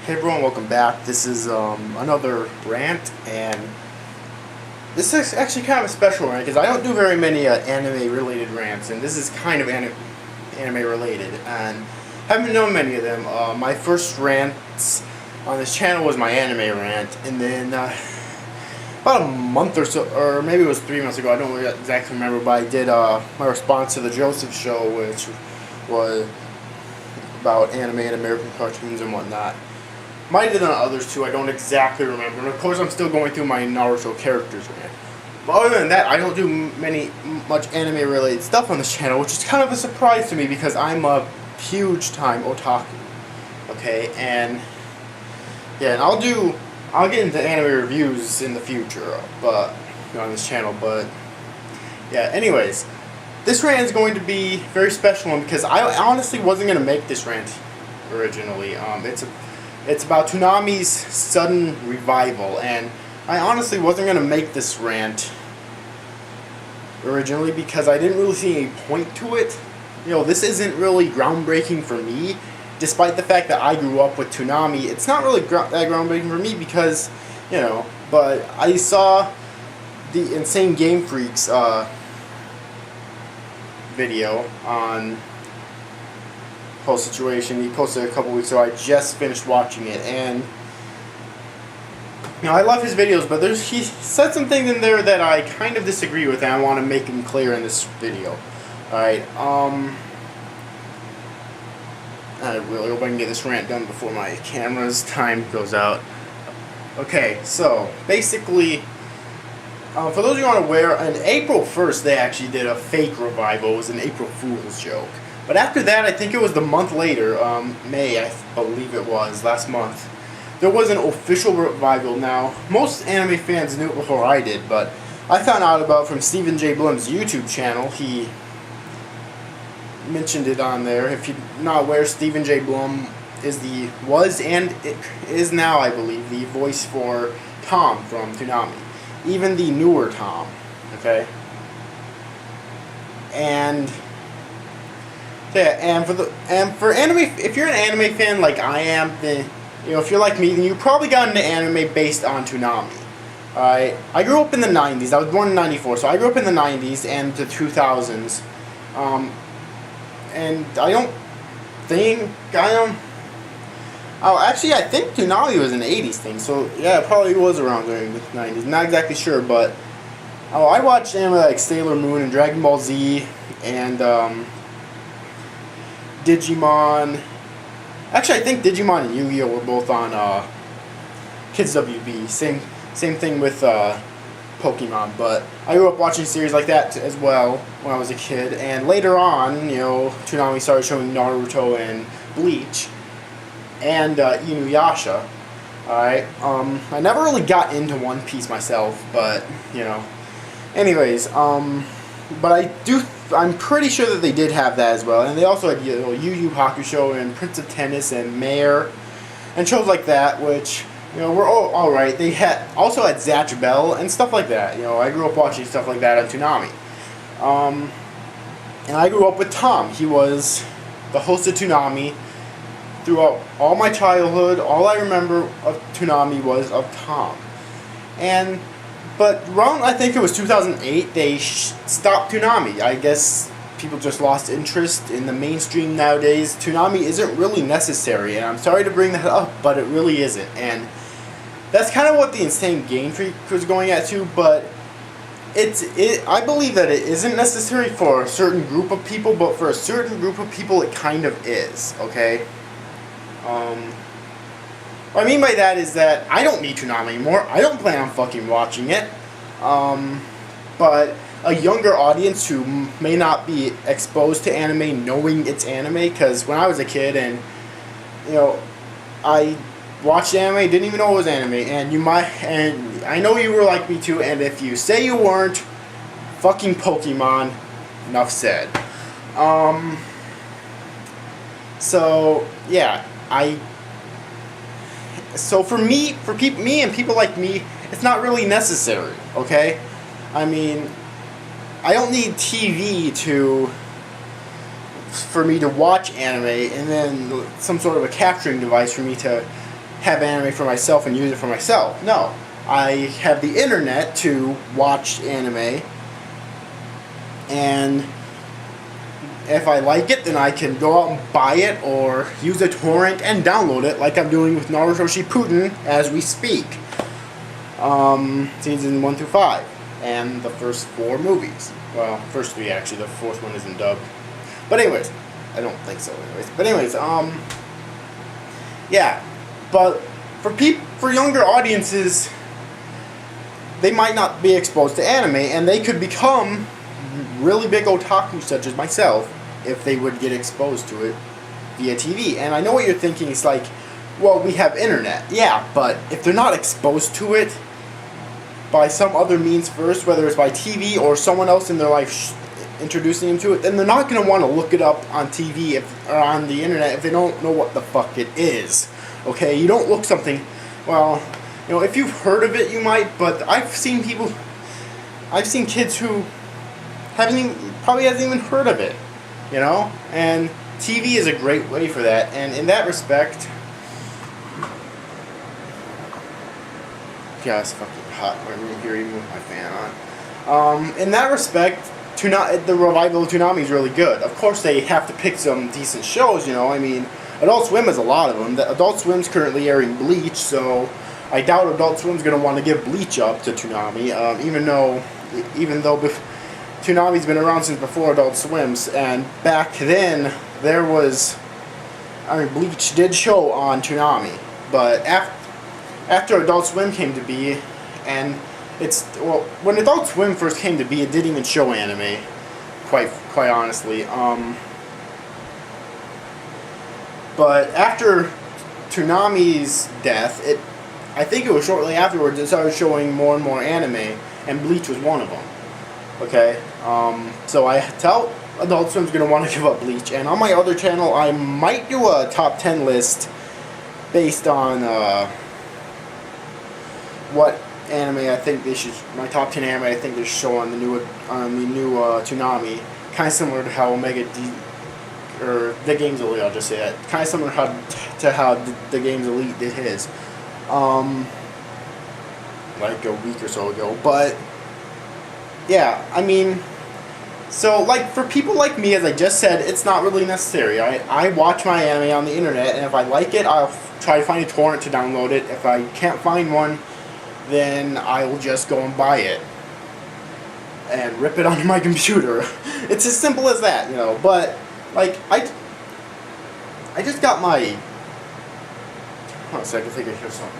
Hey everyone, welcome back. This is another rant, and this is actually kind of a special rant because I don't do very many anime-related rants, and this is kind of anime-related, and haven't known many of them. My first rants on this channel was my anime rant, and then about a month or so, or maybe it was 3 months ago, I don't exactly remember, but I did my response to the Joseph Show, which was about anime and American cartoons and whatnot. Might have done others too, I don't exactly remember. And of course I'm still going through my Naruto characters again. But other than that, I don't do much anime related stuff on this channel, which is kind of a surprise to me because I'm a huge time otaku. Okay, and yeah, and I'll get into anime reviews in the future, but on this channel, but yeah, anyways, this rant is going to be a very special one because I honestly wasn't going to make this rant originally. It's about Toonami's sudden revival, and I honestly wasn't going to make this rant originally because I didn't really see any point to it. You know, this isn't really groundbreaking for me, despite the fact that I grew up with Toonami. It's not really that groundbreaking for me because, you know, but I saw the InsaneGameFreak's video on whole situation. He posted a couple weeks ago. I just finished watching it, and you know, I love his videos, but he said some things in there that I kind of disagree with, and I want to make them clear in this video. Alright, I really hope I can get this rant done before my camera's time goes out. Okay, so basically, for those of you who aren't aware, on April 1st they actually did a fake revival. It was an April Fool's joke. But after that, I think it was the month later, May, I believe it was, last month, there was an official revival. Now, most anime fans knew it before I did, but I found out about it from Stephen J. Blum's YouTube channel. He mentioned it on there. If you're not aware, Stephen J. Blum was and is now, I believe, the voice for Tom from Toonami. Even the newer Tom, okay? And yeah, and for anime, if you're an anime fan like I am, then, you know, if you're like me, then you probably got into anime based on Toonami. Alright, I grew up in the 90s. I was born in 94, so I grew up in the 90s and the 2000s. And actually I think Toonami was an 80s thing, so yeah, it probably was around during the 90s. Not exactly sure, but I watched anime like Sailor Moon and Dragon Ball Z and Digimon. Actually, I think Digimon and Yu-Gi-Oh were both on Kids WB. Same thing with Pokemon. But I grew up watching series like that as well when I was a kid. And later on, you know, Toonami started showing Naruto and Bleach and Inuyasha. Alright, I never really got into One Piece myself, but you know. Anyways, but I'm pretty sure that they did have that as well, and they also had, you know, Yu Yu Hakusho and Prince of Tennis and Mare, and shows like that, which, you know, were all right. They also had Zatch Bell and stuff like that. You know, I grew up watching stuff like that on Toonami, and I grew up with Tom. He was the host of Toonami throughout all my childhood. All I remember of Toonami was of Tom, But around, I think it was 2008, they stopped Toonami. I guess people just lost interest in the mainstream nowadays. Toonami isn't really necessary, and I'm sorry to bring that up, but it really isn't. And that's kind of what the InsaneGameFreak was going at too, but I believe that it isn't necessary for a certain group of people, but for a certain group of people it kind of is, okay? What I mean by that is that I don't need Toonami anymore. I don't plan on fucking watching it. But a younger audience who may not be exposed to anime knowing it's anime, because when I was a kid and, you know, I watched anime, didn't even know it was anime, and I know you were like me too, and if you say you weren't, fucking Pokemon, enough said. So, yeah, So for me and people like me, it's not really necessary, okay? I mean, I don't need TV for me to watch anime, and then some sort of a capturing device for me to have anime for myself and use it for myself. No, I have the internet to watch anime, and if I like it, then I can go out and buy it or use a torrent and download it, like I'm doing with Naruto Shippuden as we speak. Season 1 through 5, and the first 4 movies. Well, first 3 actually. The 4th one isn't dubbed. But anyways, I don't think so. Anyways, but anyways, yeah. But for younger audiences, they might not be exposed to anime, and they could become really big otaku such as myself if they would get exposed to it via TV. And I know what you're thinking. It's like, well, we have internet. Yeah, but if they're not exposed to it by some other means first, whether it's by TV or someone else in their life introducing them to it, then they're not going to want to look it up on TV or on the internet if they don't know what the fuck it is. Okay, you don't look something, well, you know, if you've heard of it you might, but I've seen kids who probably hasn't even heard of it, you know, and TV is a great way for that. And in that respect, yeah, it's fucking hot in my room here even with my fan on. In that respect, the revival of Toonami is really good. Of course, they have to pick some decent shows, you know. I mean, Adult Swim has a lot of them. Adult Swim's currently airing Bleach, so I doubt Adult Swim's going to want to give Bleach up to Toonami, even though Toonami's been around since before Adult Swim's, and back then there was, Bleach did show on Toonami, but after Adult Swim came to be, and when Adult Swim first came to be, it didn't even show anime, quite honestly. But after Toonami's death, I think it was shortly afterwards, it started showing more and more anime, and Bleach was one of them. Okay, so I doubt Adult Swim's going to want to give up Bleach, and on my other channel, I might do a top 10 list based on what anime I think they should, my top 10 anime I think they should show on the new Toonami, kind of similar to how or The Games Elite, I'll just say that, kind of similar to how The Games Elite did his, like a week or so ago. But yeah, I mean, so like for people like me, as I just said, it's not really necessary. I watch my anime on the internet, and if I like it, I'll try to find a torrent to download it. If I can't find one, then I will just go and buy it and rip it onto my computer. It's as simple as that, you know. But like I just got my. Hold on a second, I think I hear something.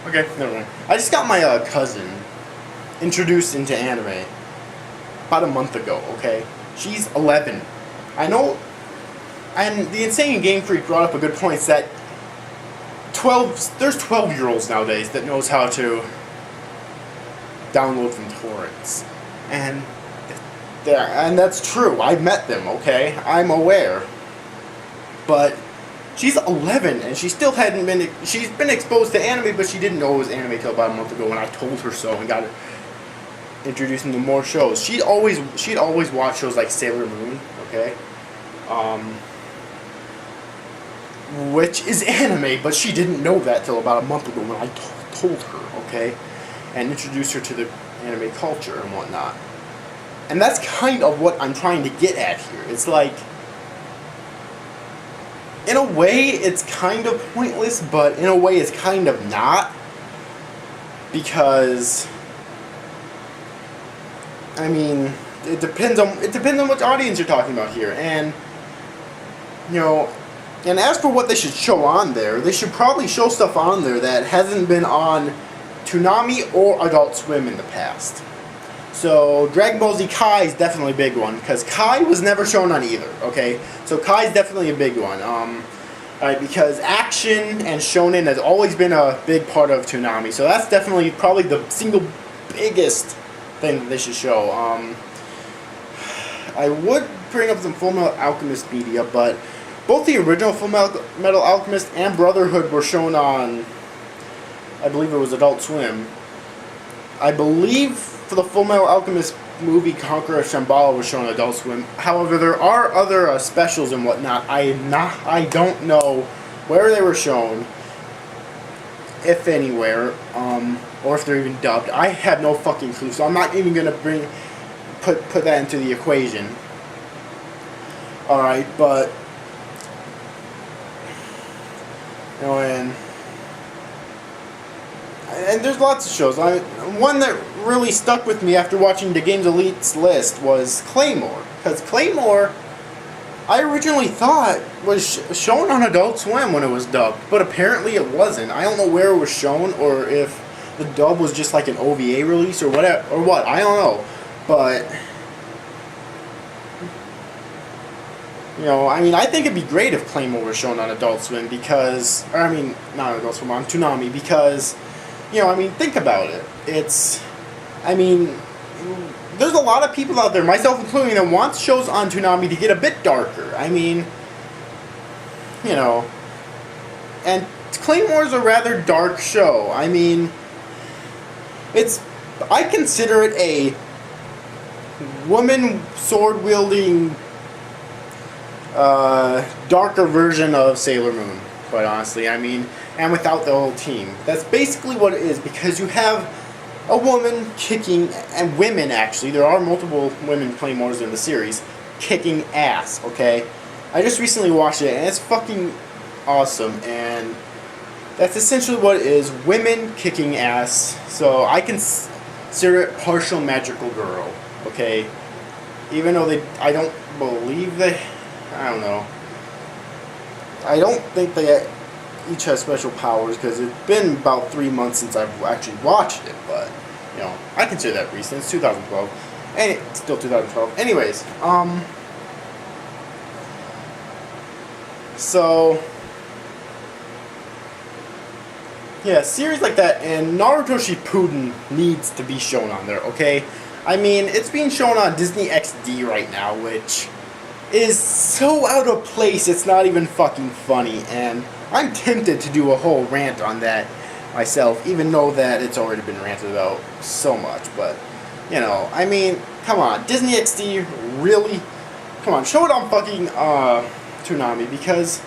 Okay, never mind. I just got my cousin introduced into anime about a month ago, okay? She's 11. I know, and the InsaneGameFreak brought up a good point, that there's 12-year-olds nowadays that knows how to download from torrents. And that's true. I've met them, okay? I'm aware. But she's 11, and she still hadn't been. She's been exposed to anime, but she didn't know it was anime till about a month ago when I told her so and got her introduced into more shows. She'd always watch shows like Sailor Moon, okay, which is anime, but she didn't know that till about a month ago when I told her, okay, and introduced her to the anime culture and whatnot. And that's kind of what I'm trying to get at here. It's like, in a way, it's kind of pointless, but in a way, it's kind of not. Because, I mean, it depends on which audience you're talking about here. And, you know, and as for what they should show on there, they should probably show stuff on there that hasn't been on Toonami or Adult Swim in the past. So, Dragon Ball Z Kai is definitely a big one, because Kai was never shown on either, okay? So, Kai is definitely a big one, alright, because action and shonen has always been a big part of Toonami, so that's definitely probably the single biggest thing that they should show. I would bring up some Full Metal Alchemist media, but both the original Full Metal Alchemist and Brotherhood were shown on, I believe it was Adult Swim. I believe for the Full Metal Alchemist movie Conqueror of Shambhala was shown on Adult Swim. However, there are other specials and whatnot. I don't know where they were shown, if anywhere, or if they're even dubbed. I have no fucking clue, so I'm not even gonna put that into the equation. All right, but you know, and there's lots of shows. One that really stuck with me after watching the Games Elite's list was Claymore. Because Claymore, I originally thought was shown on Adult Swim when it was dubbed, but apparently it wasn't. I don't know where it was shown, or if the dub was just like an OVA release or whatever, or what. I don't know. But you know, I mean, I think it'd be great if Claymore was shown on Adult Swim because, or I mean, not on Adult Swim, on Toonami, because, you know, I mean, think about it. It's, I mean, there's a lot of people out there, myself including, that want shows on Toonami to get a bit darker. I mean, you know, and Claymore's a rather dark show. I mean, I consider it a woman sword-wielding darker version of Sailor Moon, quite honestly. I mean, and without the whole team. That's basically what it is, because you have a woman kicking, and women actually, there are multiple women Claymores in the series, kicking ass, okay? I just recently watched it, and it's fucking awesome, and that's essentially what it is, women kicking ass. So I consider it partial magical girl, okay? Even though I don't believe they, I don't know. I don't think they each have special powers, because it's been about 3 months since I've actually watched it, but, you know, I consider that recent. It's 2012. And it's still 2012. Anyways, so, yeah, series like that, and Naruto Shippuden needs to be shown on there, okay? I mean, it's being shown on Disney XD right now, which is so out of place, it's not even fucking funny, and I'm tempted to do a whole rant on that myself, even though that it's already been ranted about so much, but, you know, I mean, come on, Disney XD, really? Come on, show it on fucking, Toonami, because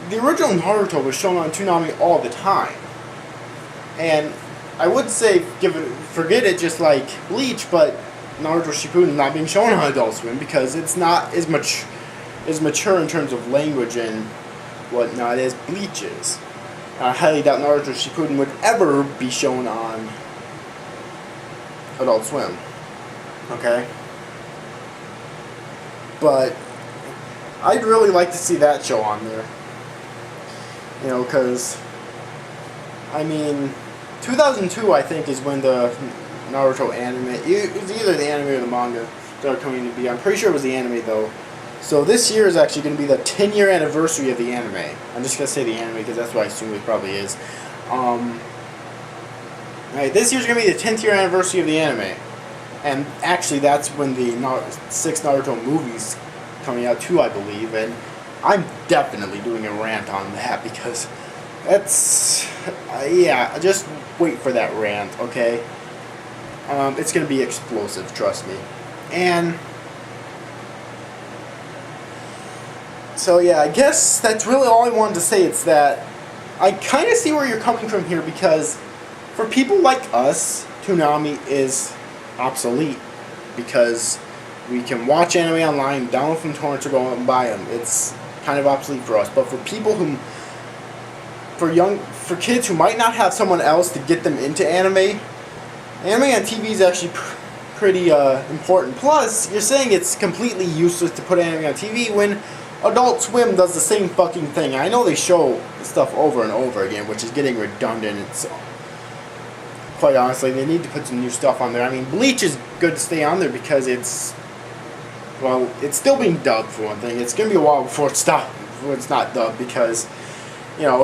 the original Naruto was shown on Toonami all the time, and I would say, forget it just like Bleach, but Naruto Shippuden not being shown on Adult Swim because it's not as mature in terms of language and whatnot as Bleach is. I highly doubt Naruto Shippuden would ever be shown on Adult Swim. Okay? But I'd really like to see that show on there. You know, because, I mean, 2002 I think is when the Naruto anime, it was either the anime or the manga started coming to be. I'm pretty sure it was the anime though. So this year is actually going to be the 10-year anniversary of the anime. I'm just going to say the anime because that's what I assume it probably is. Right, this year's going to be the 10th year anniversary of the anime. And actually that's when the 6 Naruto movies coming out too, I believe. And I'm definitely doing a rant on that because that's, yeah, just wait for that rant, okay? It's going to be explosive, trust me. And so yeah, I guess that's really all I wanted to say. It's that I kind of see where you're coming from here, because for people like us, Toonami is obsolete because we can watch anime online, download from torrents, or go and buy them. It's kind of obsolete for us. But for people who, for kids who might not have someone else to get them into anime on TV is actually pretty important. Plus, you're saying it's completely useless to put anime on TV when Adult Swim does the same fucking thing. I know they show stuff over and over again, which is getting redundant. It's, quite honestly, they need to put some new stuff on there. I mean, Bleach is good to stay on there because it's, well, it's still being dubbed for one thing. It's going to be a while before it's not dubbed because, you know,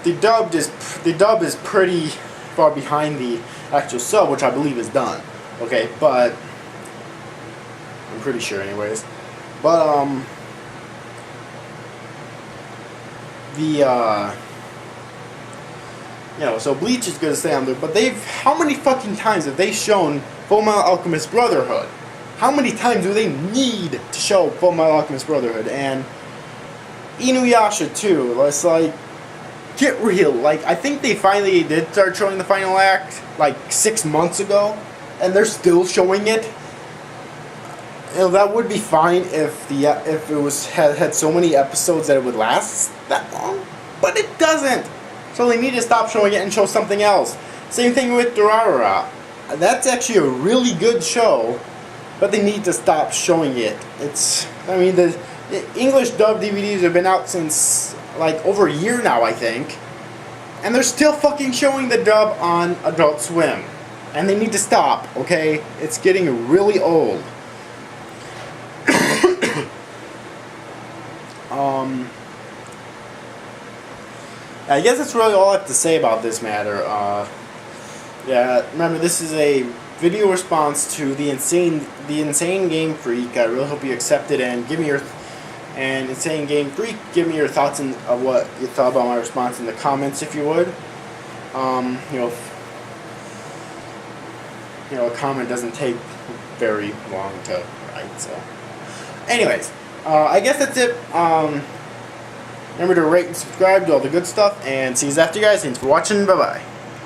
the dub is pretty far behind the actual sub, which I believe is done. Okay, but I'm pretty sure anyways. But you know, so Bleach is gonna stay on there, but how many fucking times have they shown Fullmetal Alchemist Brotherhood. How many times do they need to show Fullmetal Alchemist Brotherhood? And Inuyasha too. It's like, get real. Like, I think they finally did start showing the final act like 6 months ago, and they're still showing it. You know, that would be fine if it had so many episodes that it would last that long, but it doesn't. So they need to stop showing it and show something else. Same thing with Durarara. That's actually a really good show, but they need to stop showing it. I mean, the English dub DVDs have been out since like over a year now, I think, and they're still fucking showing the dub on Adult Swim, and they need to stop. Okay, it's getting really old. I guess that's really all I have to say about this matter. Yeah, remember, this is a video response to the InsaneGameFreak. I really hope you accept it and give me your InsaneGameFreak, give me your thoughts of what you thought about my response in the comments, if you would. A comment doesn't take very long to write. So, anyways, I guess that's it. Remember to rate and subscribe, do all the good stuff, and see you after, guys. Thanks for watching. Bye bye.